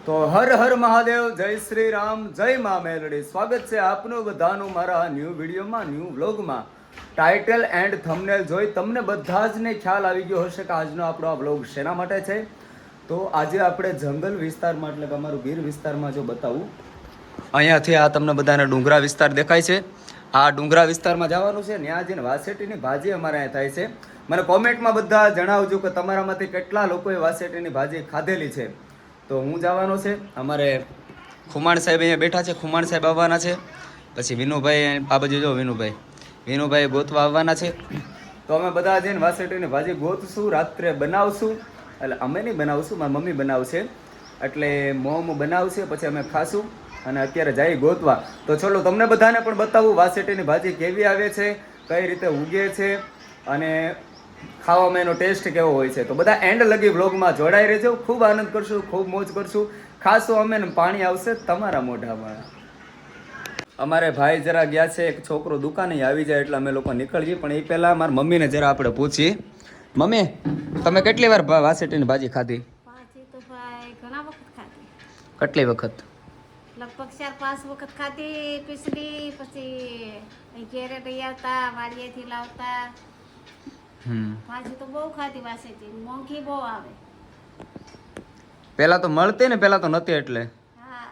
તો હર હર મહાદેવ, જય શ્રી રામ, જય મા મેલડી. સ્વાગત છે આપનું બધાનું મારા ન્યૂ વિડીયોમાં, ન્યૂ વ્લોગમાં. ટાઇટલ એન્ડ થંબનેલ જોઈ તમને બધા જ ને ખ્યાલ આવી ગયો હશે કે આજનો આપણો આ વ્લોગ શેના માટે છે. તો આજે આપણે જંગલ વિસ્તારમાં એટલે કે અમારું ગીર વિસ્તારમાં જો બતાવું, અહીંયાથી આ તમને બધાને ડુંગરા વિસ્તાર દેખાય છે. આ ડુંગરા વિસ્તારમાં જવાનું છે. ત્યાં જઈને વાસેટીની ભાજી અમારે અહીંયા થાય છે. મને કોમેન્ટમાં બધા જણાવજો કે તમારામાંથી કેટલા લોકોએ વાસેટીની ભાજી ખાધેલી છે. તો હું જવાનો છે. અમારે ખુમાણ સાહેબ અહીંયા બેઠા છે. ખુમાણ સાહેબ આવવાના છે. પછી વિનુભાઈ આ બાજુ જો વિનુભાઈ ગોતવા આવવાના છે. તો અમે બધા જઈને વાસેટીની ભાજી ગોતશું, રાત્રે બનાવશું. એટલે અમે નહીં બનાવશું, મારી મમ્મી બનાવશે. એટલે મોમ બનાવશે, પછી અમે ખાશું. અને અત્યારે જઈ ગોતવા. તો ચલો તમને બધાને પણ બતાવું વાસેટીની ભાજી કેવી આવે છે, કઈ રીતે ઉગે છે અને ખાવામાં એનો ટેસ્ટ કેવો હોય છે. તો બધા એન્ડ લગી વ્લોગમાં જોડાઈ રહેજો. ખૂબ આનંદ કરશું, ખૂબ મોજ કરશું. ખાસો અમે ને પાણી આવશે તમારા મોઢામાં. અમારે ભાઈ જરા ગયા છે, એક છોકરો દુકાને આવી જાય એટલે અમે લોકો નીકળીએ. પણ એ પહેલાં મારી મમ્મીને જરા આપણે પૂછીએ. મમ્મી, તમે કેટલી વાર વાસેટીની ભાજી ખાધી? કેટલી વખત? લગભગ 4-5 વખત ખાધી. પીસલી પછી ઘેરે લઈ આવતા, વાડીએથી લાવતા. ભાજી તો બહુ ખાધી વાસેટી. મોંઘી બહુ આવે. પેલા તો મળતી ને, પેલા તો નથી. એટલે હા,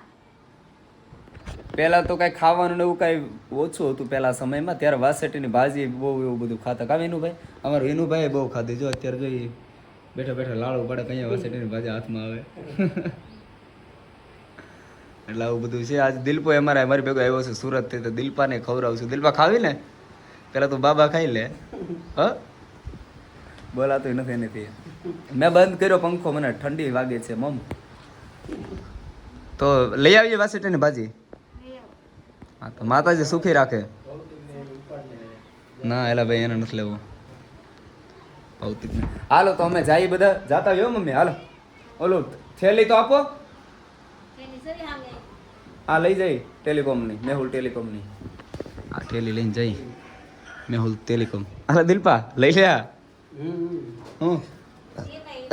પેલા તો કઈ ખાવાનું ને એવું કઈ ઓછું હતું પેલા સમયમાં. ત્યારે વાસેટીની ભાજી બહુ એવું બધું ખાતા. કા વિનુભાઈ? અમારું વિનુભાઈ બહુ ખાધી. જો અત્યારે જોઈ બેઠા બેઠા લાડુ પડે, કઈ વાસેટીની ભાજી હાથમાં આવે. એટલે આવું બધું છે. આજ દિલપો અમારી ભેગો આવ્યો છે સુરત થી. તો દિલપાને ખવડાવશું. દિલપા ખાવી ને? પેલા તું બાબા ખાઈ લે. હ, બોલાતું નથી એનેથી. મેં બંધ કર્યો પંખો, મને ઠંડી વાગે છે મમ. તો લઈ આવીએ વાસેટીની ભાજી. હા, તો માતાજી સુખી રાખે. ના એલા ભાઈ, એને નથી લેવું. ભૌતિક હાલો તો અમે જઈએ, બધા જાતા આવ્યો મમ્મી. હાલો ઓલું થેલી તો આપો. હા લઈ જઈ ટેલિકોમની, મેહુલ ટેલિકોમની. આ થેલી લઈને જઈ મેહુલ ટેલિકોમ. હા દિલપા લઈ લે. હું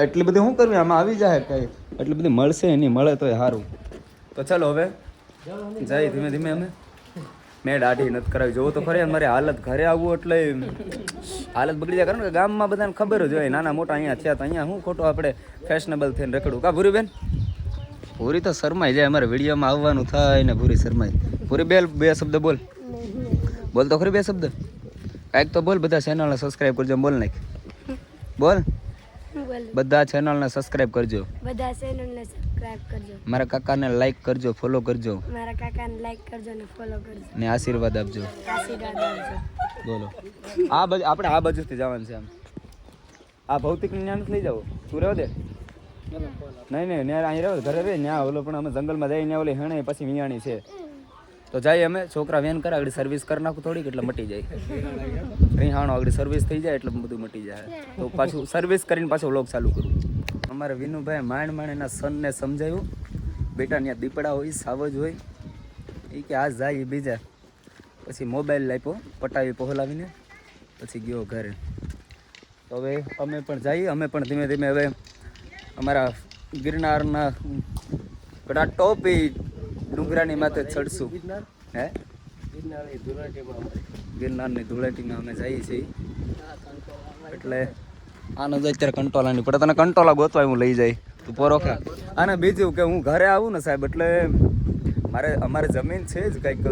એટલી બધી શું કરવી? આમાં આવી જાય કઈ એટલી બધી મળશે નહીં, મળે તોય સારું. તો ચલો હવે જઈ ધીમે ધીમે. અમે મેં દાઢી નથી કરાવી. જોવું તો ખરી મારી હાલત. ઘરે આવવું એટલે હાલત બગડી જાય. કારણ કે ગામમાં બધાને ખબર જ હોય નાના મોટા અહીંયા થયા. તો અહીંયા શું ખોટું આપણે ફેશનેબલ થઈને રખડું. કા ભૂરી બેન? ભૂરી તો શરમાઈ જાય. અમારે વિડીયોમાં આવવાનું થાય ને ભૂરી શરમાય. ભૂરી બે શબ્દ બોલ. બોલ તો ખરી બે શબ્દ. કાંઈક તો બોલ. બધા ચેનલને સબસ્ક્રાઈબ કરજો. બોલ નાખ. બોલ. બધા ચેનલને સબસ્ક્રાઇબ કરજો. બધા ચેનલને સબસ્ક્રાઇબ કરજો. મારા કાકાને લાઈક કરજો, ફોલો કરજો. મારા કાકાને લાઈક કરજો ને ફોલો કરજો. ને આશીર્વાદ આપજો. આશીર્વાદ આપજો. બોલો. આ બાજુ આપણે આ બાજુથી જવાનું છે. આમ આ ભૌતિક જ્ઞાન લઈ જાવ. તું રહેવા દે. નહીં ત્યાં અહીં રહ્યો ઘરે રહે. ત્યાં ઓલો પણ અમે જંગલમાં જઈએ. ત્યાં ઓલી હેણે પછી વિયાણી છે. તો જઈએ અમે. છોકરા વેન કરે આગળ સર્વિસ કરી નાખું થોડીક એટલે મટી જાય. રીહાણો આગળ સર્વિસ થઈ જાય એટલે બધું મટી જાય. તો પાછું સર્વિસ કરીને પાછું વ્લોગ ચાલુ કરું. અમારે વિનુભાઈ માંડ એના સનને સમજાવ્યું, બેટા ત્યાં દીપડા હોય, સાવજ હોય. એ કે આ જાય બીજા. પછી મોબાઈલ લાપ્યો પટાવી પહોલાવીને પછી ગયો ઘરે. તો હવે અમે પણ જઈએ. અમે પણ ધીમે ધીમે હવે અમારા ગિરનારના ઘણા ટોપી ડુંગરાની માથે ચડશું. હે, ગિરનારની ધૂળેટીમાં અમે જઈએ છીએ. એટલે આનો જ અત્યારે કંટોલાની પડે. તને કંટોલા ગોતવા હું લઈ જાય. તું પોરોખા. અને બીજું કે હું ઘરે આવું ને સાહેબ એટલે અમારે જમીન છે જ કંઈક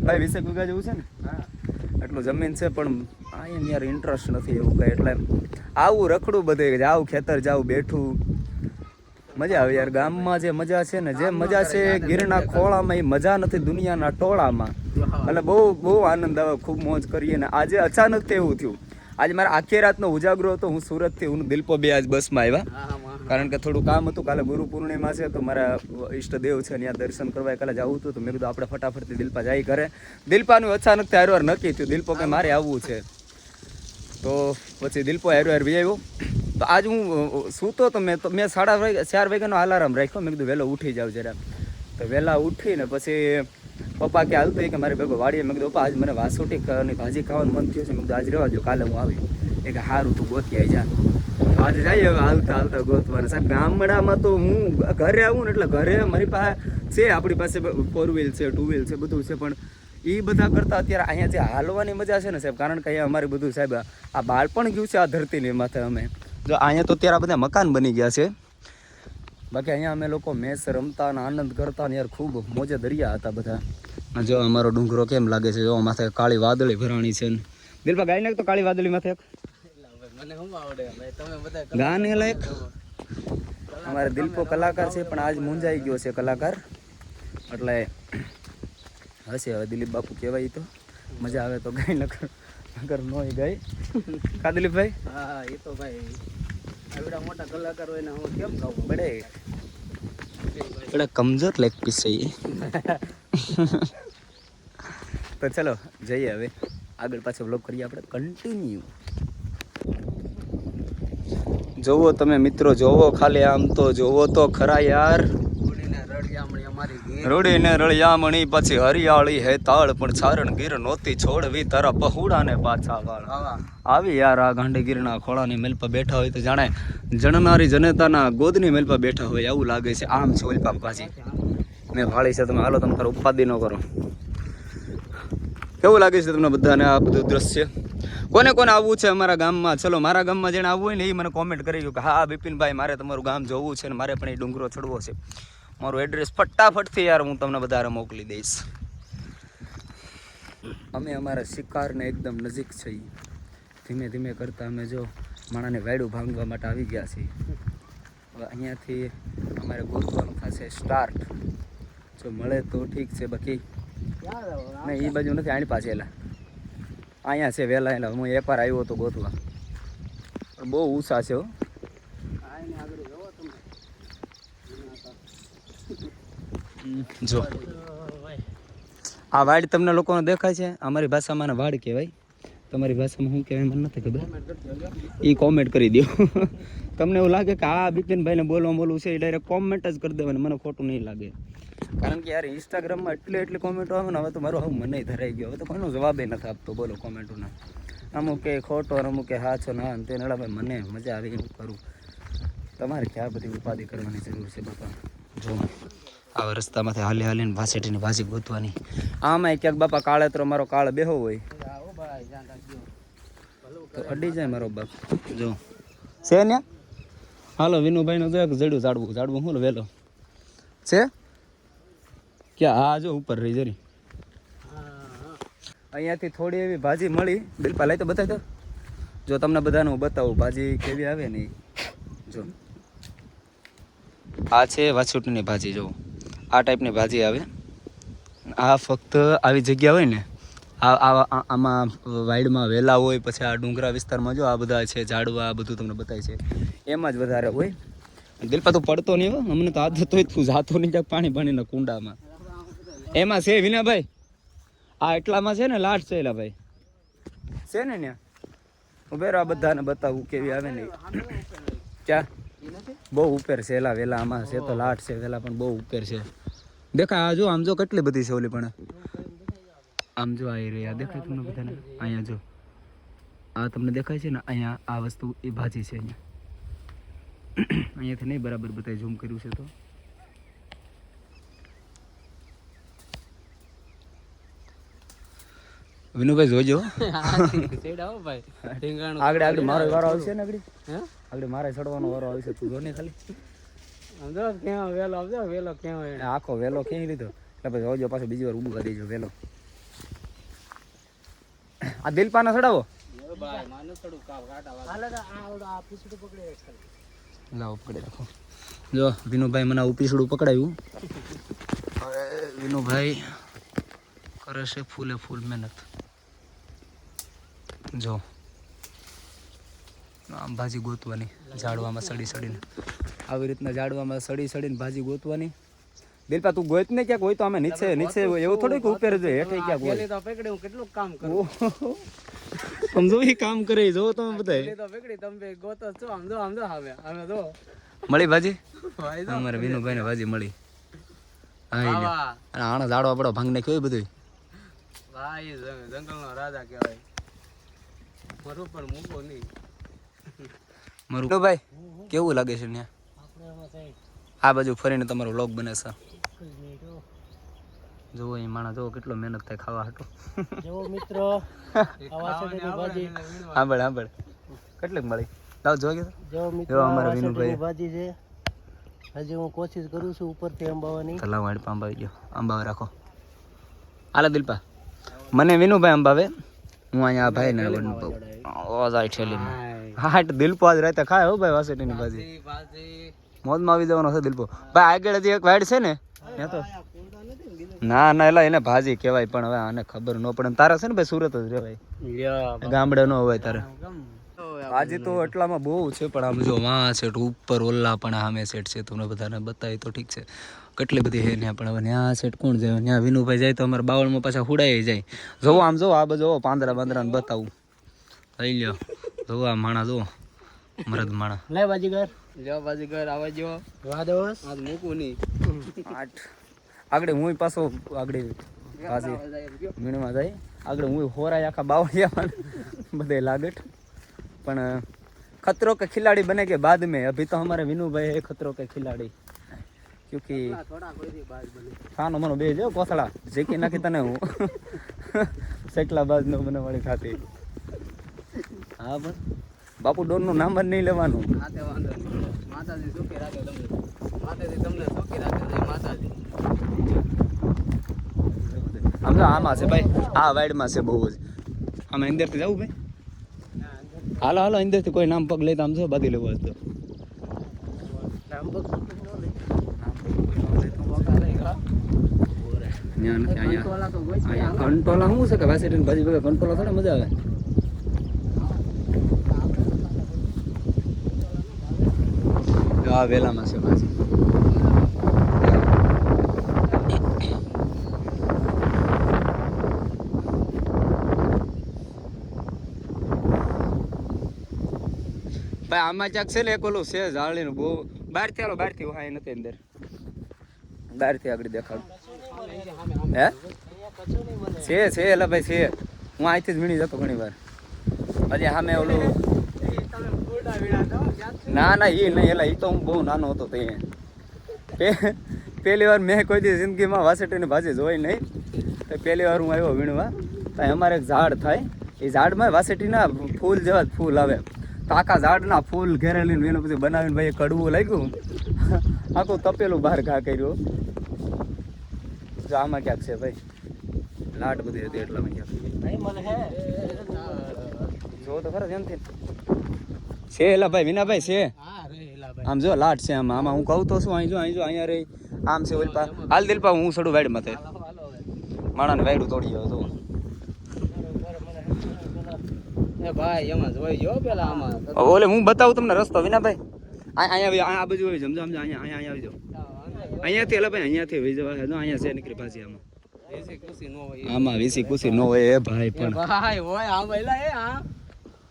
20 વીઘા જેવું છે ને. હા, એટલું જમીન છે. પણ અહીંયા યાર ઇન્ટરેસ્ટ નથી એવું કંઈ. એટલે આવું રખડું બધે, જાવું ખેતર, જાવું બેઠું. મજા આવે યાર. ગામમાં જે મજા છે ને, જે મજા છે ગીરના ખોળામાં, એ મજા નથી દુનિયાના ટોળામાં. એટલે બહુ આનંદ આવે. ખૂબ મોજ કરીએ. ને આજે અચાનક એવું થયું. આજે મારા આખી રાતનો ઉજાગરો હતો. હું સુરતથી, હું દિલપો બે આજ બસમાં આવ્યા. કારણ કે થોડું કામ હતું. કાલે ગુરુ પૂર્ણિમા છે તો મારા ઈષ્ટદેવ છે ત્યાં દર્શન કરવા કાલે જવું હતું. તો મેં કીધું આપણે ફટાફટથી દિલપા જાય ઘરે. દિલપાનું અચાનક હારવાર નક્કી થયું. દિલપો કે મારે આવવું છે. તો પછી દિલપો હારવાર વી આવ્યો. તો આજ હું સૂતો તો મેં 4:30 વાગ્યાનો અલાર્મ રાખ્યો. મેં કીધું વહેલો ઉઠી જાવ જરા. તો વહેલા ઉઠીને પછી પપ્પા કે હાલતો કે મારે ભેગો વાડીએ. મેં કીધું પપ્પા આજ મને વાસોટીની ભાજી ખાવાનું મન થયું છે. મેં કીધું આજ રહેવા દો, કાલે હું આવી. એ કે સારું તું ગોતી આવી જા. આજે જઈએ હવે હાલતા હાલતા ગોતવાના સાહેબ. ગામડામાં તો હું ઘરે આવું ને એટલે ઘરે મારી પાસે છે, આપણી પાસે 4 વ્હીલ છે, 2 વ્હીલ છે, બધું છે, પણ એ બધા કરતા અત્યારે અહીંયા જે હાલવાની મજા છે ને સાહેબ, કારણ કે અહીંયા અમારે બધું સાહેબ આ બાળપણ ગયું છે આ ધરતીની માથે. અમે જો અહીંયા તો અત્યારે આ બધા મકાન બની ગયા છે, બાકી અહીંયા અમે લોકો મેચ રમતા અને આનંદ કરતા ને યાર ખૂબ મોજે દરિયા હતા બધા. જો અમારો ડુંગરો કેમ લાગે છે, જો માથે કાળી વાદળી ભરાણી છે. દિલપા ગાઈ નાખ તો કાળી વાદળી માથે મને શું આવડે ભાઈ, તમે બધા ગાને લાયક. અમારે દિલપો કલાકાર છે પણ આજ મૂંઝાઈ ગયો છે કલાકાર, એટલે હશે હવે દિલીપ બાપુ કહેવાય તો મજા આવે તો ગાઈ નકર નોય ગાય. કા દિલીપભાઈ? હા એ તો ભાઈ આવડા મોટા કલાકાર હોય ને હું કેમ ગાઉં બડે કમજોર લેગ પીસ છે એ. તો ચલો જઈએ હવે આગળ પાછો વ્લોગ કરીએ આપણે કન્ટિન્યુ. જોવો તમે મિત્રો, જોવો ખાલી આમ તો જોવો તો ખરા યાર. રળિયામણી અમારી ઘેર રોડીને રળિયામણી પછી હરિયાળી હે તાળ, પણ છારણ ગીર નોતી છોડવી તારા પહુડા ને પાછા વાળ. આવી યાર આ ગાંડીગીરના ખોળાની મેલ પર બેઠા હોય તો જાણે જણનારી જનતાના ગોદની મેલ પર બેઠા હોય એવું લાગે છે. આમ છે ઓલપા પાછી મેં વાળી છે, તમે હાલો તમે તારો ઉપાધિ ન કરો. કેવું લાગે છે તમને બધાને આ બધું દ્રશ્ય? કોને કોને આવવું છે અમારા ગામમાં? ચલો મારા ગામમાં જેને આવવું હોય ને એ મને કોમેન્ટ કરી ગયું કે હા બિપિનભાઈ મારે તમારું ગામ જોવું છે ને મારે પણ એ ડુંગરો ચડવો છે. મારું એડ્રેસ ફટાફટથી યાર હું તમને બધાને મોકલી દઈશ. અમે અમારા શિકારને એકદમ નજીક છીએ. ધીમે ધીમે કરતાં અમે જો માણાને વાયડું ભાંગવા માટે આવી ગયા છીએ. હવે અહીંયાથી અમારે ગોતવાનું થશે સ્ટાર્ટ. જો મળે તો ઠીક છે, બાકી નહીં એ બાજુ નથી. આણી પાસે એલા અહીંયા છે વહેલા એલા. હું એપાર આવ્યો હતો ગોતવા, પણ બહુ ઊંચા છે હો. જો આ વાડ તમને લોકોને દેખાય છે? અમારી ભાષામાં આને વાડ કહેવાય, તમારી ભાષામાં શું કહેવાય મને નથી ખબર, એ કોમેન્ટ કરી દો. તમને એવું લાગે કે આ બિપિનભાઈને બોલવું છે એ ડાયરેક્ટ કોમેન્ટ જ કરી દેવાનું, મને ખોટું નહીં લાગે. કારણ કે યાર ઇન્સ્ટાગ્રામમાં એટલી કોમેન્ટો આવે ને, હવે તો મારું આવું મને ધરાઈ ગયો. હવે તો કોઈનો જવાબ નથી આપતો બોલો કોમેન્ટોના. અમુક કે ખોટો, અમુક કે હાચો ના તે નડા ભાઈ મને મજા આવી હું કરું. તમારે ક્યાં બધી ઉપાધિ કરવાની જરૂર છે બાપા? જો આવા રસ્તામાંથી હાલી હાલીને ભાસેટીની ભાજી ગોતવાની. આમાં ક્યાંક બાપા કાળેતરો મારો કાળ બેહો હોય તો અડી જાય મારો બાપ. જો છે ને હાલો વિનુભાઈનું જો એક જડું ઝાડવું હું વેલો છે ક્યાં? હા જો ઉપર રહી જરી. અહીંયાથી થોડી એવી ભાજી મળી. બિલપા લઈ તો બતાવી દો. જો તમને બધાને હું બતાવું ભાજી કેવી આવે ને. જો આ છે વાછૂટની ભાજી. જો આ ટાઈપની ભાજી આવે. આ ફક્ત આવી જગ્યા હોય ને આમાં વાઇડમાં વેલા હોય, પછી આ ડુંગરા વિસ્તારમાં જો આ બધા છે ઝાડવા, આ બધું તમને બતાય છે એમાં જ વધારે હોય. દિલપા તું પડતો નહીં હોય, અમને તો આદત હોય તું જાતો નહીં ક્યાંક પાણીના કુંડામાં. એમાં છે વિનાભાઈ આ એટલામાં છે ને લાટ છે એલા ભાઈ છે ને ત્યાં ઉભેરો. આ બધાને બતાવું કેવી આવે ને. ક્યાં બહુ ઉપર છે એલા વેલા, આમાં છે તો લાટ છે વેલા પણ બહુ ઉપર છે. દેખાય આ જો આમ જો કેટલી બધી છે ઓલી, પણ આમ જો આવી રહી આ દેખાય તમને બધાને? અહીંયા જો આ તમને દેખાય છે ને, અહીંયા આ વસ્તુ એ ભાજી છે. અહીંયાથી નહીં બરાબર બતાવી ઝૂમ કર્યું છે તો. વિનુભાઈ જોજો આગળ મારો વારો આવશે ને, આગળ મારે ચડવાનો વારો આવશે. તું જો ને ખાલી આખો વેલો ક્યાંય લીધો એટલે પછી જોજો પાછો બીજી વાર ઉભા દેજો વેલો. આ દિલપાના ચડાવો લાવો પકડી રાખો. જો વિનુભાઈ મને ઉપીસડું પકડાયું. હવે વિનુભાઈ કરે છે ફૂલે ફૂલ મહેનત. જો આમ ભાજી ગોતવાની ઝાડવામાં સડીને, આવી રીતના ઝાડવામાં સડીને ભાજી ગોતવાની. દિલપા તું ગોત ને ક્યાંક હોય તો અમે નીચે એવું થોડું કે ઉપર જ હેઠે ક્યાંક હોય. કેટલું કામ કરું સમજો એ કામ કરે જો તમે બધા મળી ભાજી. અમારે વિનુભાઈ ને ભાજી મળી. હા આનો ઝાડો આપણો ભાંગ નાખ્યો બધું. ભાઈ જંગલ નો રાજા કહેવાય. મારું પણ મૂકો નહીં. મારું ભાઈ કેવું લાગે છે ત્યાં આ બાજુ ફરીને તમારો વ્લોગ બને છે જોવો એ માણસ જોવો કેટલો મહેનત થાય ખાવા હાટો જો મિત્રો આંબળ કેટલીક મળી લાવ જોઈ ગયો જો જો મિત્રો અમારા વિનુભાઈ ભાજી છે હજી હું કોશિશ કરું છું ઉપરથી અંબાવાની તલાવ વાળી આંબા આવી ગયો આંબા રાખો આલા દિલપા મને વિનુભાઈ અંબાવે હું અહીંયા આ ભાઈ ને જાય ઠેલીમાં હા એટલે દિલપો આજ રાતે ખાય હો ભાઈ વાસેટીની ભાજી મોજમાં આવી જવાનો છે દિલપો ભાઈ આગળ હજી એક વાડ છે ને ત્યાં તો ના એલા એને ભાજી કહેવાય પણ હવે આને ખબર ન પડે તારે છે ને ભાઈ સુરત જ રહેવાય ગામડે ન હોય તારે ભાજી તો એટલામાં બહુ છે પણ આમ જો વાં સેટ ઉપર ઓલ્લા પણ સામે સેટ છે તમને બધાને બતાવી તો ઠીક છે કેટલી બધી હે ત્યાં પણ હવે ત્યાં સેટ કોણ જાય ત્યાં વિનુભાઈ જાય તો અમારા બાવળમાં પાછા હુડાઈ જાય જોવો આમ જોવો આ બધું પાંદડા ને બતાવું થઈ લ્યો જોવો આ માણા જોવો મરદ માણા લે બાજીગર લ્યો બાજીગર આવે જો વાદોસ આજ મૂકું નહીં 8 આગળ હું પાછો આગળ ભાજી મીણમાં જાય આગળ હું હોરાય આખા બાવળિયામાં બધે लागट પણ खतरों के खिलाड़ी बने के बाद में अभी तो हमारे विनू भाई है खतरों के खिलाड़ी क्योंकि खानो मनो बे जो कोसड़ा जेकी नाखी तने हूँ सेकला बाज नो बने वाली खाती हाँ बस बापू डोन નું નામ જ નહીં લેવાનું આતે વાંધો નહીં માતાજી સુખી રાખે તમને માતાજી તમને સુખી રાખે જય માતાજી આમ તો આમાં છે ભાઈ આ વાઈડમાં છે બહુ જ આમાં અંદરથી જવું ભાઈ હાલો અંદરથી કોઈ નામ પગ લઈ તો આમ જો બાંધી લેવું હશે કંટોલા શું છે કે વાસેટીની ભાજી ભેગા કંટોલા થોડા મજા આવે આ વેલામાં છે ભાજી ભાઈ આમાં ક્યાંક છે ને એક ઓલું છે જાળીનું બહુ બહારથી હાલો બહારથી ઉહાય નથી અંદર બહારથી આગળ દેખાડું હે છે એટલે ભાઈ છે હું અહીંથી જ વીણી જતો ઘણી વાર હજી સામે ઓલું ના એ નહીં એલા એ તો હું બહુ નાનો હતો તો પહેલી વાર મેં કોઈ દી જિંદગીમાં વાસેટીની ભાજી જોઈ નહીં તો પહેલી વાર હું આવ્યો વીણવા તો અમારે એક ઝાડ થાય એ ઝાડમાં વાસેટીના ફૂલ જેવા જ ફૂલ આવે તો આખા ઝાડના ફૂલ ઘેરેલીને વીણું પછી બનાવીને ભાઈ કડવું લાગ્યું આખું તપેલું બહાર ઘા કર્યું જો આમાં ક્યાંક છે ભાઈ લાટ બધી હતી એટલામાં ક્યાંક જો તો ખરા એમથી છે એલા ભાઈ વિનાભાઈ છે આમ જો લાટ છે આમાં હું કહું તો શું અહીં જો અહીંયા રહી આમ છે ઓલપા હાલ દિલપા હું સડું વાડ માથે માણાને વાયડું તોડી ગયો તો એ ભાઈ એમાં જોઈ જો પેલા આમાં ઓલે હું બતાવું તમને રસ્તો વિનાભાઈ અહીંયા આ બાજુ આવી સમજો અહીંયા આવી જાઓ અહીંયાથી એલા ભાઈ અહીંયાથી વહી જવા અહીંયા છે નીકળી પાછી આમાં એસી ખુશી નો હોય આમાં વીસી કુસી નો હોય એ ભાઈ પણ ભાઈ હોય આ ભાઈલા એ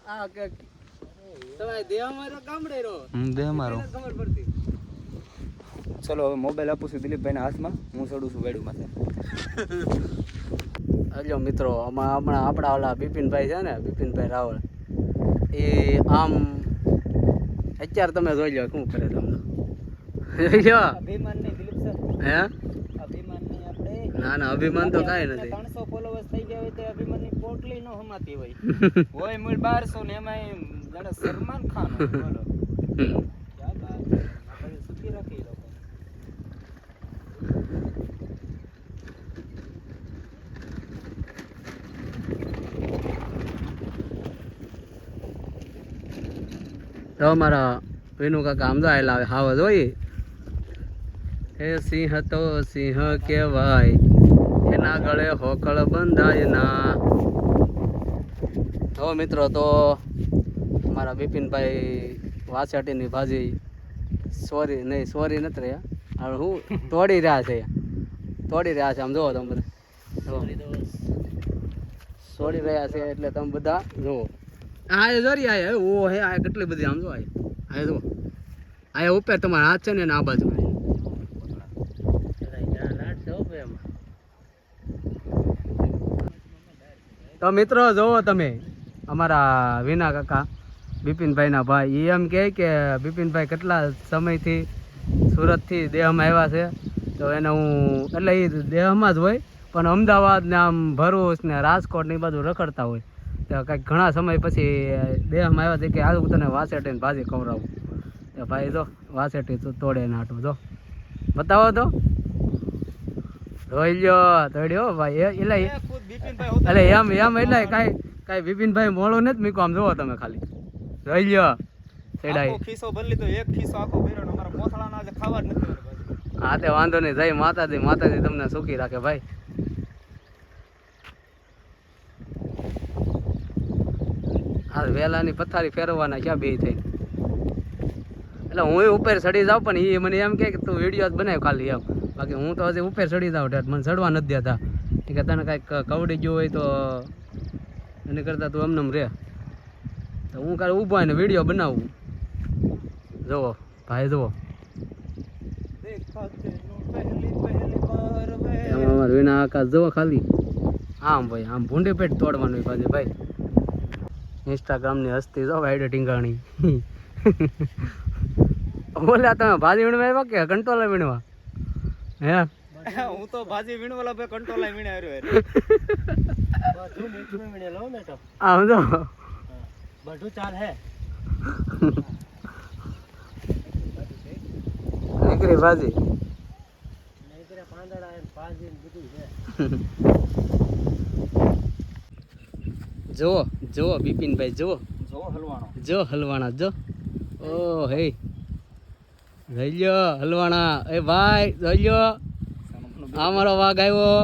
આ કે તમારે દેહ મારો ગામડે રો દે મારો ખબર પડતી ચલો હવે મોબાઈલ આપું છું દિલીપભાઈના હાથમાં હું ચડું છું વેડું માથે હલો મિત્રો હમણાં આપણા ઓલા બિપિનભાઈ છે ને બિપિનભાઈ રાવળ એ આમ અત્યારે તમે જોઈ લો શું કરે તમને જોઈ લો અભિમાન નહીં દિલીપ સર હે અભિમાન નહીં આપણે ના અભિમાન તો કાંઈ નથી 300 ફોલોવર્સ થઈ ગયા હોય તો અભિમાનની પોટલી નો હમાતી હોય હોય મૂળ 1200 ને એમાં જાણે સલમાન ખાન બોલો ક્યાં બાત છે આપણે સુખી રાખી લોકો તો અમારા વિનુ કાકા આમ આવેલા આવે હાવ જોઈ હે સિંહ તો સિંહ કહેવાય એના ગળે હોકળ બંધાય ના તો મિત્રો તો અમારા બિપિનભાઈ વાસેટીની ભાજી સોરી નથી રહ્યા હવે હું તોડી રહ્યા છે આમ જુઓ તમે બધા છોડી રહ્યા છે એટલે તમે બધા જુઓ આ જોરી આ ઓ હે આ કેટલી બધી આમ જો આ જો આ ઉપર તમારા હાથ છે ને આ બાજુ તો મિત્રો જોવો તમે અમારા વિના કાકા બિપિનભાઈના ભાઈ. એ એમ કહે કે બિપિનભાઈ કેટલા સમયથી સુરતથી દેહમાં આવ્યા છે, તો એને હું એટલે એ દેહમાં જ હોય પણ અમદાવાદ ને આમ ભરૂચ ને રાજકોટ ને એ બાજુ રખડતા હોય, તો કંઈક ઘણા સમય પછી દેહમાં આવ્યા છે કે હાલ હું તને વાસેટીને ભાજી ખવડાવું. તો ભાઈ જો વાસેટી તોડે નાટું જો બતાવો તો જોઈ લ્યો તોડ્યો ભાઈ. એટલે એમ એટલે કાંઈ બિપિનભાઈ મોડું નથી મીકો, આમ જોવો તમે ખાલી જોઈ લ્યો સેડાઈ. ખીસો ભરી લીધો, એક ખીસો આખો ભર્યો, અમારા કોથળાના આજે ખાવા જ નથી. હા તે વાંધો નહીં, જય માતાજી, માતાજી તમને સુખી રાખે ભાઈ. આ વેલાની પથારી ફેરવવાના ક્યાં બે થઈ, એટલે હું ઉપર ચડી જાઉં પણ એ મને એમ કે તું વિડીયો જ બનાવ ખાલી એમ, બાકી હું તો હજી ઉપર ચડી જાઉં મને ચડવા નથી દેતા. કે તને કાંઈક કવડી ગયું હોય તો એને કરતાં તું એમને રે, તો હું કાલે ઊભો હોય ને વિડીયો બનાવું. જુઓ ભાઈ જુઓ અમારે વિના આકાશ જુઓ ખાલી આમ ભાઈ, આમ ભૂંડી પેટ તોડવાનું પાછી ભાઈ. ઇન્સ્ટાગ્રામની હસ્તી જો ભાઈ ટીંગાણી. બોલ્યા તમે ભાજી વીણવા આવ્યા કે કંટોલા વીણવા? હે હું તો ભાજી વીણવાલા ભાઈ કંટોલા વીણે આવ્યો. આમ જો બધું ચાલ હે નીકળી ભાજી. જુઓ જુઓ બિપિનભાઈ જુઓ, જો હલવાણા જો. ઓ હે જોઈ લ્યો હલવાણા. એ ભાઈ જોઈ લ્યો આ મારો વાઘ આવ્યો,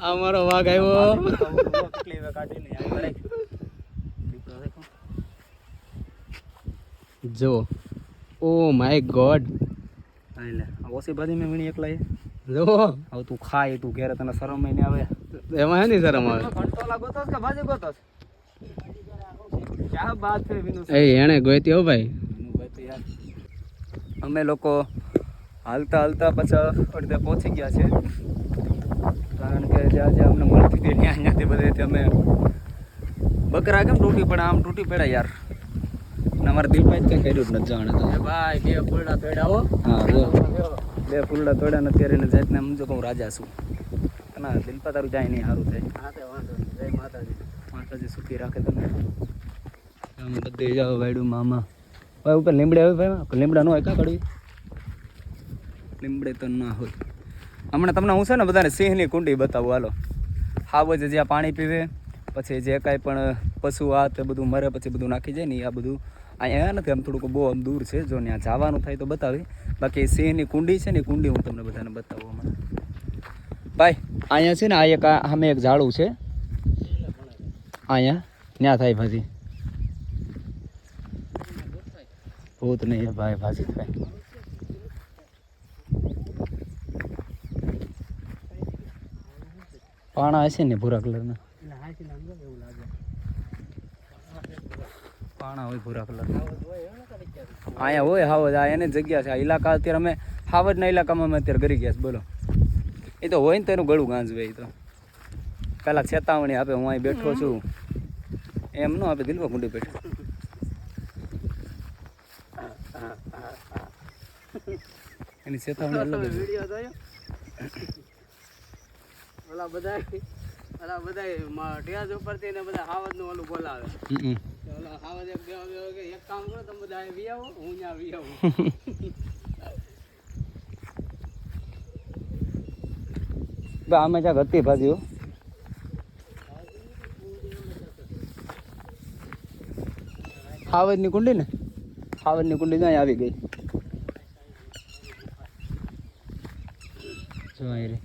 આ મારો વાઘ આવ્યો. જો ઓ માય ગોડ, ઓછી ભાજી મેં વીણી એકલા. જો હવે તું ખાય તું ઘેરે તને શરમ નહીં આવે? એમાં હે ની શરમ આવે? કંટોલા ગોતોસ કે ભાજી ગોતોસ? ક્યાં બાત છે વિનુ? એ એને ગોતી હો ભાઈ. અમે લોકો હાલતા હાલતા પછી અડધે પહોંચી ગયા છે, કારણ કે જ્યાં જ્યાં અમને મળતી હતી ત્યાં ત્યાંથી બધેથી અમે બકરા કેમ તૂટી પડે આમ તૂટી પડ્યા યાર. અને અમારા દિલભાઈ જ કંઈ કર્યું જ નથી જાણે તો. ભાઈ બે ફૂલડા તોડ્યા હો. હા જો બે ફૂલડા તોડ્યા ને અત્યારે એને જાતને સમજો કે હું રાજા છું. ના દિલપા તારું જાય નહીં, સારું થાય. હા તે વાંધો નહીં, જય માતાજી. માતાજી સુખી રાખે તમને. આમ બધે જાઓ વાયડું મામા ભાઈ ઉપર લીમડે આવે ભાઈ, લીમડા ન હોય કાં કડવી? લીમડે તો ના હોય. હમણાં તમને હું છે ને બધાને સિંહની કુંડી બતાવું હાલો. હાવ જ જ્યાં પાણી પીવે પછી જે કાંઈ પણ પશુ આ તે બધું મરે પછી બધું નાખી જાય ને આ બધું અહીંયા નથી, આમ થોડુંક બહુ આમ દૂર છે. જો ત્યાં જવાનું થાય તો બતાવી, બાકી સિંહની કુંડી છે ને એ કુંડી હું તમને બધાને બતાવું હમણાં. ભાઈ અહીંયા છે ને આ એક સામે એક ઝાડું છે, અહીંયા ત્યાં થાય ભાજી. ભૂત નહીં ભાઈ, ભાજી થાય. પાણા હશે ને ભૂરા કલરના, પાણા હોય ભૂરા કલર. અહીંયા હોય હાવજ, આ એની જગ્યા છે. આ ઇલાકા અત્યારે અમે હાવજના ઇલાકામાં અમે અત્યારે કરી ગયા છે. બોલો એ તો હોય ને તો એનું ગળું ગાંજવે. એ તો પહેલાં ચેતાવણી આપે, હું અહીં બેઠો છું એમ ન આપે. દિલવા કુંડી બેઠો એની ચેતાવણી અલગ જ. વિડીયો જોયો? ઓલા બધા ટેજ ઉપરથી ને બધા હાવજનું ઓલું બોલાવે. ઓલા હાવજ એક દેવા કે એક કામ કરો તમે બધા અહીં વી આવો, હું ત્યાં વી આવું. આમે ક્યાંક હતી ભાજીઓ. હાવજની કુંડી ને, હાવજની કુંડી ત્યાં આવી ગઈ. જો અહીં રે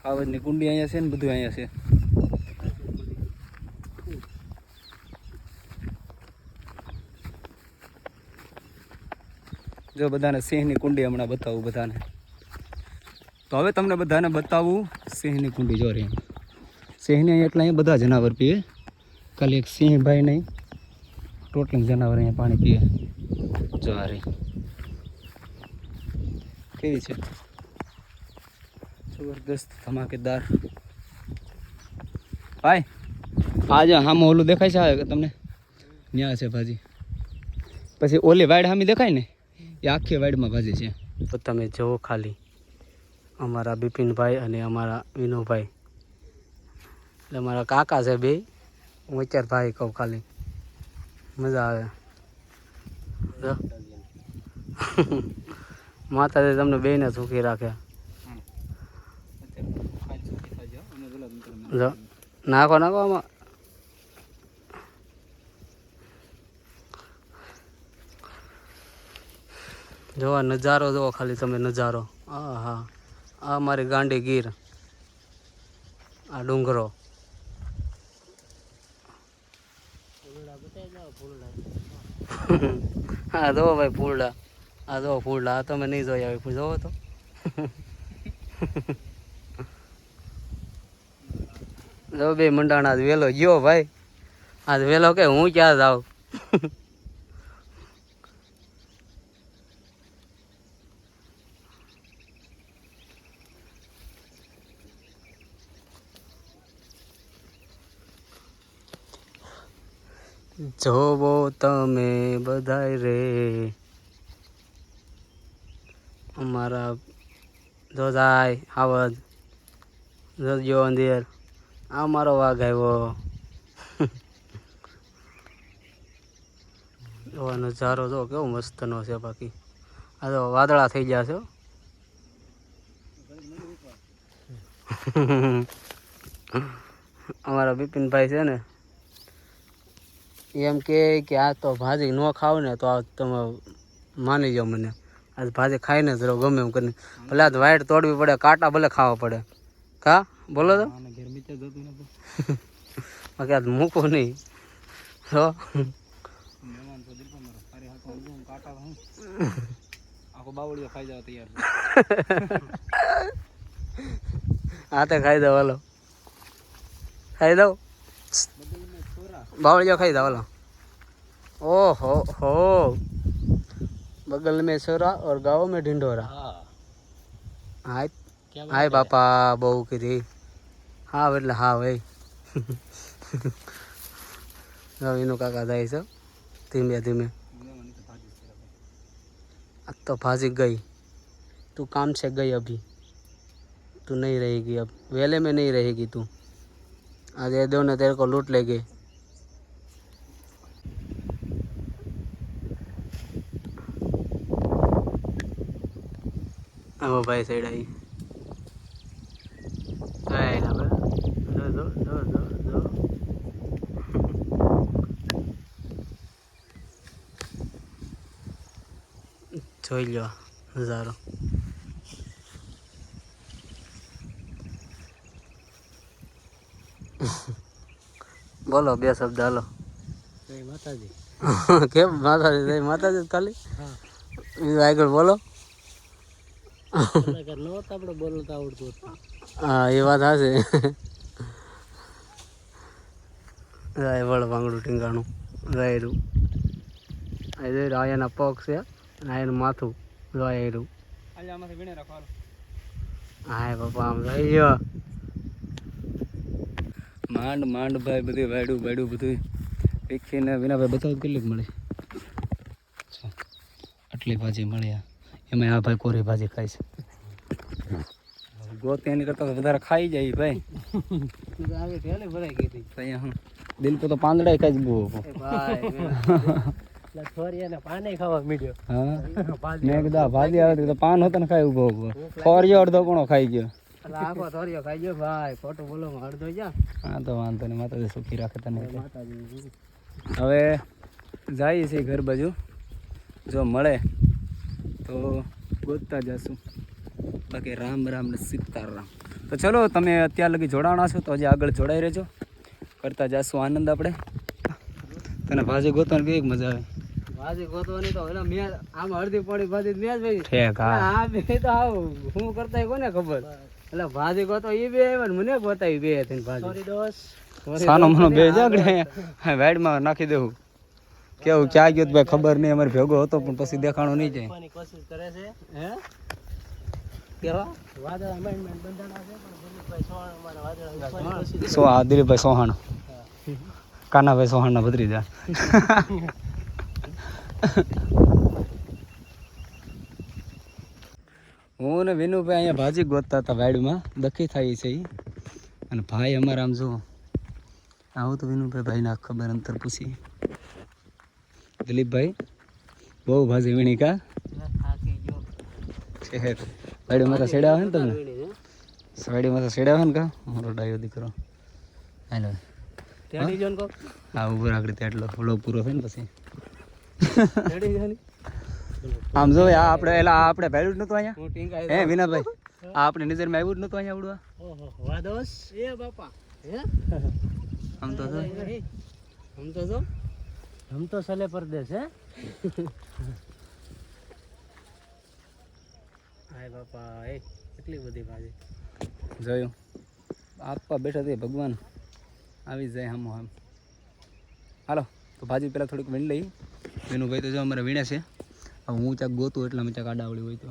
હાવજની કુંડી અહીંયા છે ને, બધું અહીંયા છે. જો બધાને સિંહની કુંડી હમણાં બતાવું બધાને. તો હવે તમને બધાને બતાવું સિંહની કુંડી. જો રહી સિંહની અહીંયા એટલા અહીંયા બધા જનાવર પીવે, ખાલી એક સિંહ ભાઈ નહીં, ટોટલ જનાવર અહીંયા પાણી પીવે. જો આ રહી કેવી છે, જબરદસ્ત ધમાકેદાર. ભાઈ આ જે આમાં ઓલું દેખાય છે તમને, ન્યા છે ભાજી. પછી ઓલી વાડ સામે દેખાય ને એ આખી વાડમાં ભાજી છે. તો તમે જુઓ ખાલી અમારા બિપિનભાઈ અને અમારા વિનુભાઈ એટલે અમારા કાકા છે બે. હું અત્યારે ભાઈ કહું ખાલી મજા આવે. જો. માતાજી તમને બેને સુખી રાખે. જો નાખો નાખો આમાં. જો આ નજારો જુઓ ખાલી તમે નજારો. હા હા આ મારી ગાંડી ગીર, આ ડુંગરો. હા જો ભાઈ ફૂલડા, આ જો ફૂલડા. આ તમે નહીં જોઈ આવી જોવો તો. જો બે મંડાણા આજ વેલો ગયો ભાઈ. આજ વેલો કે હું ક્યાં જાઉં. જોવો તમે બધાય રે અમારા જોજાય આવદ જોજો અંદર. આ મારો વાઘ આવ્યો. એવો નજારો જો કેવો મસ્તનો છે. બાકી આ તો વાદળા થઈ ગયા છે. અમારા બિપિનભાઈ છે ને એમ કે આ તો ભાજી ન ખાવ ને તો આ તમે માની જાઓ મને. આજ ભાજી ખાઈને જ રહો ગમે એમ કરીને. ભલે આજ વાઈટ તોડવી પડે, કાંટા ભલે ખાવા પડે. કા બોલો તો બાકી આજ મૂકો નહીં. તો હા તે ખાઈ દો. હાલો ખાઈ દઉં. बावड़िया खाई था वाला. ओहो हो बगल में छोरा और गाँव में ढिंढोरा. हाय हाय बापा बहू की थी. हाँ એટલે હા ભાઈ. રવિનું કાકા જાય છે ધીમે ધીમે. अब तो भाजी गई, तू काम से गई अभी, तू नहीं रहेगी अब, वेले में नहीं रहेगी तू. आज ये दोनों तेरे को लूट लेंगे. वो भाई साइड आई જોઈ લો નજારો. બોલો બે શબ્દ હાલો. જય માતાજી. કેમ માતાજી? જય માતાજી ખાલી આગળ બોલો. આપણે બોલતા આવડતું. હા એ વાત હશે. રાય વળ વાંગડું ટીંગાણું રાયરું. આયાના પગ છે અને આયાનું માથું રાયરું. હા બાપા આમ રહી ગયો. માંડ માંડ ભાઈ બધું વાડું વાડું બધું પીખીને વિનાભાઈ બતાવ કેટલીક મળે. આટલી ભાજી મળ્યા એમાં આ ભાઈ કોરી ભાજી ખાય છે. ગોતે એની કરતા વધારે ખાઈ જાય ભાઈ. ભરાઈ ગઈ હતી અહીંયા હું દિલ તો પાંદડા ખાઈ જ બહુ. છોરીને પાને ખાવા મીડ્યો. હા મેં કીધું ભાજી આવે તો પાન હતો ને ખાઈ ઉભો ઉભો. ફોરિયો અડધો પણ ખાઈ ગયો. આખો થોરીઓ ખાઈ ગયો ભાઈ. ખોટું બોલો અડધો જા. હા તો વાંધો નહીં, માતાજી સુખી રાખે તને. હવે જઈએ છીએ ઘર બાજુ, જો મળે તો ગોતતા જશું. બાકી રામ રામ ને સીતારામ. તો ચલો તમે અત્યાર લગી જોડાણા છો તો હજી આગળ જોડાઈ રહેજો. કરતા જશું આનંદ આપણે. તને ભાજી ગોતવાની કેવી મજા આવે? ભાજી ગોતવાની તો એટલે મેં આમ અડધી પડી ભાજી મેં જ ભાઈ. ઠેક હા. હા બે તો આવ હું કરતા કોને ખબર. એટલે ભાજી ગોતો એ બે આવ્યા મને ગોતાવી બે થઈને ભાજી. સાનો મનો બે જાગડે વાડમાં નાખી દેવું. કેવું ક્યાં ગયો ભાઈ ખબર નહીં. અમારે ભેગો હતો પણ પછી દેખાણો નહીં જાય. કોશિશ કરે છે. હે કેવા વાદળા માંડ બંધાણા છે પણ દિલીપભાઈ સોહાણ અમારા વાદળા સો આ દિલીપભાઈ સોહાણ કાનાભાઈ સોહાણના ભત્રીજા. હું ને વિનુભાઈ અહીંયા ભાજી ગોતતા હતા વાડીમાં, દખી થાય છે ઈ. અને ભાઈ અમારા આમ જો આવું તો વિનુભાઈ ભાઈને ખબર અંતર પૂછી. દિલીપભાઈ બહુ ભાજી વીણી કા વાડીમાં તો સેડા આવે ને તમે, વાડીમાં તો સેડા આવે ને કા મારો ડાયો દીકરો. હાલો હા ઉભો રાખડી તેટલો ફૂલો પૂરો થાય ને પછી આમ જો આ આપણે એલા આપણે ભાડ્યું જ નતું અહીંયા હે વિનાભાઈ, આ આપણે નજરમાં આવ્યું જ નતું અહીંયા ઉડવા. વાદોસ એ બાપા હે આમ તો હમ તો સલે પરદેશ હે હાય બાપા એ કેટલી બધી ભાજી જોયું આપવા બેઠા તે ભગવાન આવી જાય આમ આમ. હાલો તો ભાજી પહેલાં થોડીક વીણ લઈ. વિનુભાઈ તો જો અમારે વીણે છે. હવે હું ચાક ગોતું એટલે અમે ચાક આડાવડી હોય તો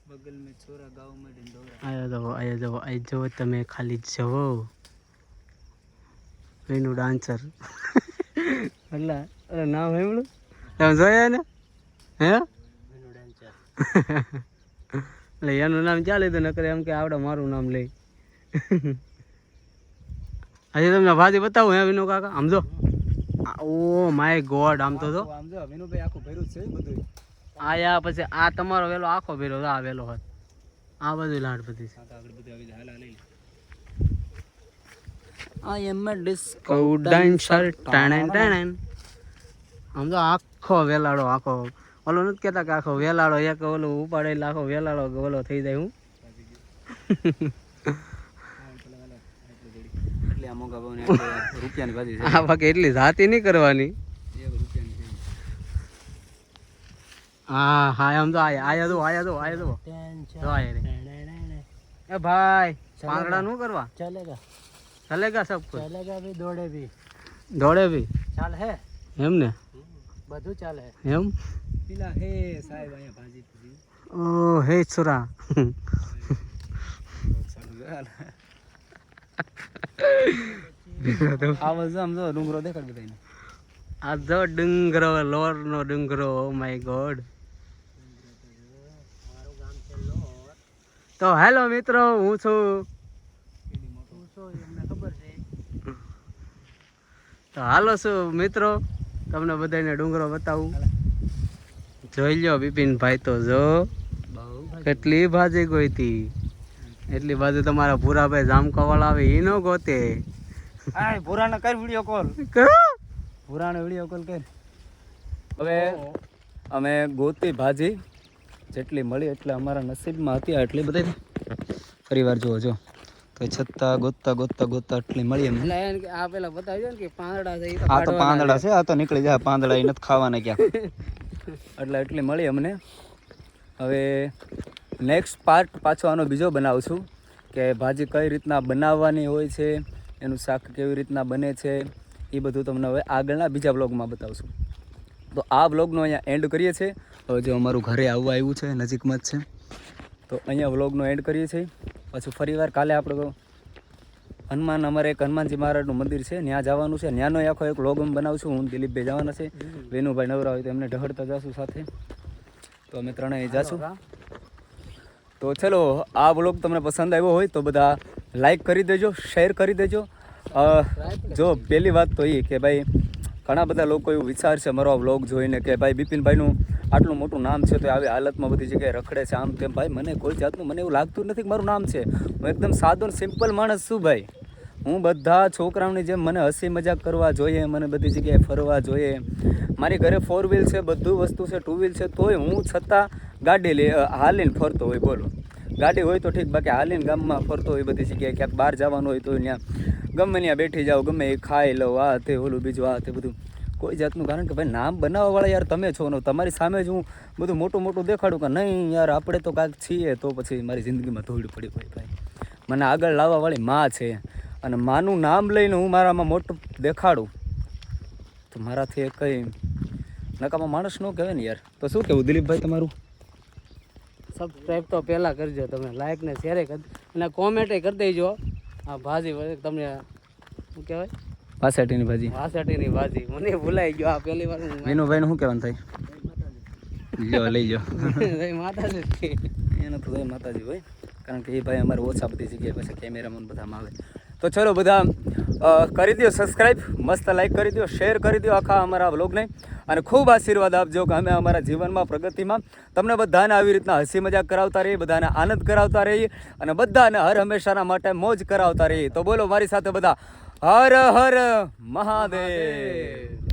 બગલ મેં છોરા ગાવ માં ઢંઢોરા. આયા જવો તમે ખાલી જવો એનું ડાન્સર એટલે અરે નામ સાંભળ્યું તમે જોયા ને હે એનું ડાન્સર એટલે એનું નામ ચાલે તો નકરે એમ કે આવડે મારું નામ લઈ. હજી તમને ભાજી બતાવું હે વિનુ કાકા આમ જો. ઓ માય ગોડ આમ તો જો વિનુભાઈ આખું ભર્યું છે બધું. આયા પછી આ તમારો વેલો આખો ભર્યો આ વેલો હોત આ બધું લાડ બધી છે. આઈ એમ અ ડિસ્કો ડાન્સર ટાણન ટાણન. આમ તો આખો વેલાડો આખો ઓલો નથી કહેતા કે આખો વેલાડો એક ઓલું ઉપાડે એટલે આખો વેલાડો ઓલો થઈ જાય. હું એટલે આ મોંઘા ભાવની રૂપિયાની ભાજી છે. આ બાકી એટલી જાતી નહીં કરવાની. હા હા આમ તો આયા તો જો આયા રે એ ભાઈ પાંદડા નું કરવા ચલેગા ચલેગા સબ કુછ ચલેગા ભી દોડે ભી ચાલ હે એમ ને બધું ચાલે એમ પેલા હે સાહેબ અહીંયા ભાજી પૂરી ઓ હે છોરા આવાજ આમ જો ડુંગરો દેખાડ બધાને. આ જો ડુંગરો લોર નો ડુંગરો. Oh my God. તો હેલો મિત્રો હું છું એમને ખબર છે. તો હાલો છું મિત્રો તમને બધાને ડુંગરો બતાવું. જોઈ લ્યો બિપિનભાઈ તો જો કેટલી ભાજી ગોઈતી. એટલી બાજુ તમારા ભૂરાભાઈ જામકાવાળા આવે ઈ નો ગોતે. આય ભૂરાને કર વિડિયો કોલ ભૂરાનો વિડીયો કોલ કર. હવે અમે ગોતી ભાજી જેટલી મળી એટલે અમારા નસીબમાં હતી એટલી બધી. ફરી વાર જુઓ જો તો છતાં ગોતતા ગોતતા ગોતતા એટલી મળી એમ. આ પેલા બતાવજો ને કે પાંદડા છે આ તો પાંદડા છે. આ તો નીકળી જાય પાંદડા. એ નથી ખાવાના ક્યાં એટલે એટલી મળી અમને. હવે નેક્સ્ટ પાર્ટ પાછો આનો બીજો બનાવું કે ભાજી કઈ રીતના બનાવવાની હોય છે, એનું શાક કેવી રીતના બને છે, એ બધું તમને હવે આગળના બીજા બ્લોગમાં બતાવશું. તો આ બ્લોગનો અહીંયા એન્ડ કરીએ છીએ. હવે જો અમારું ઘરે આવવા આવ્યું છે, નજીકમાં જ છે, તો અહીંયા બ્લોગનો એન્ડ કરીએ છીએ. પાછું ફરીવાર કાલે આપણે અમારે એક હનુમાનજી મહારાજનું મંદિર છે, ત્યાં જવાનું છે. ત્યાંનો આખો એક બ્લોગ અમે બનાવશું. હું દિલીપભાઈ જવાના છે, વેનુભાઈ નવરા હોય તો એમને ઢહડતા જશું સાથે. તો અમે ત્રણેય જશું. તો ચલો આ બ્લોગ તમને પસંદ આવ્યો હોય તો બધા લાઈક કરી દેજો, શેર કરી દેજો. જો પહેલી વાત તો એ કે ભાઈ ઘણા બધા લોકો એવું વિચારશે મારો આ બ્લોગ જોઈને કે ભાઈ બિપિનભાઈનું આટલું મોટું નામ છે તો આવી હાલતમાં બધી જગ્યાએ રખડે છે આમ તેમ. ભાઈ મને કોઈ જાતનું મને એવું લાગતું નથી કે મારું નામ છે. હું એકદમ સાદો ને સિમ્પલ માણસ છું ભાઈ. હું બધા છોકરાઓની જેમ મને હસી મજાક કરવા જોઈએ, મને બધી જગ્યાએ ફરવા જોઈએ. મારી ઘરે 4 વ્હીલ છે, બધું વસ્તુ છે, 2 વ્હીલ છે, તોય હું છતાં ગાડી હાલીને ફરતો હોય. બોલો ગાડી હોય તો ઠીક, બાકી હાલીને ગામમાં ફરતો હોય બધી જગ્યાએ. ક્યાંક બહાર જવાનું હોય તો ત્યાં ગમે ત્યાં બેઠી જાઓ, ગમે એ ખાઈ લો, આ તે ઓલું બીજું આ તે બધું. કોઈ જાતનું કારણ કે ભાઈ નામ બનાવવાવાળા યાર તમે છો ને, તમારી સામે જ હું બધું મોટું મોટું દેખાડું કે નહીં યાર આપણે તો કાંઈક છીએ, તો પછી મારી જિંદગીમાં ધોળી પડી હોય. ભાઈ મને આગળ લાવવાવાળી માં છે, અને માનું નામ લઈને હું મારામાં મોટું દેખાડું તો મારાથી કંઈ નકામા માણસ ન કહેવાય ને યાર. તો શું કહેવું દિલીપભાઈ તમારું? સબસ્ક્રાઈબ તો પહેલાં કરજો તમે, લાઈક ને શેર કરી અને કોમેન્ટે કરી દેજો. આ ભાજી તમને શું કહેવાય? પાસેટીની ભાજી, વાસટીની ભાજી. મને ભૂલાઈ ગયો આ પહેલી વાર. વિનુભાઈને શું કહેવાનું થાય? લ્યો લઈ જાઓ. જય માતાજી. એને તો જય માતાજી હોય, કારણ કે એ ભાઈ અમારે ઓછા બધી જગ્યાએ પછી કેમેરામાં બધામાં આવે. તો ચલો બધા કરી દો સબસ્ક્રાઈબ, મસ્ત લાઈક કરી દો, શેર કરી દો આખા અમારા વ્લોગને, અને ખૂબ આશીર્વાદ આપજો કે અમે અમારા જીવનમાં પ્રગતિમાં તમને બધાને આવી રીતના હસી મજાક કરાવતા રહીએ, બધાને આનંદ કરાવતા રહીએ, અને બધાને હર હંમેશાના માટે મોજ કરાવતા રહીએ. તો બોલો મારી સાથે બધા, હર હર મહાદેવ.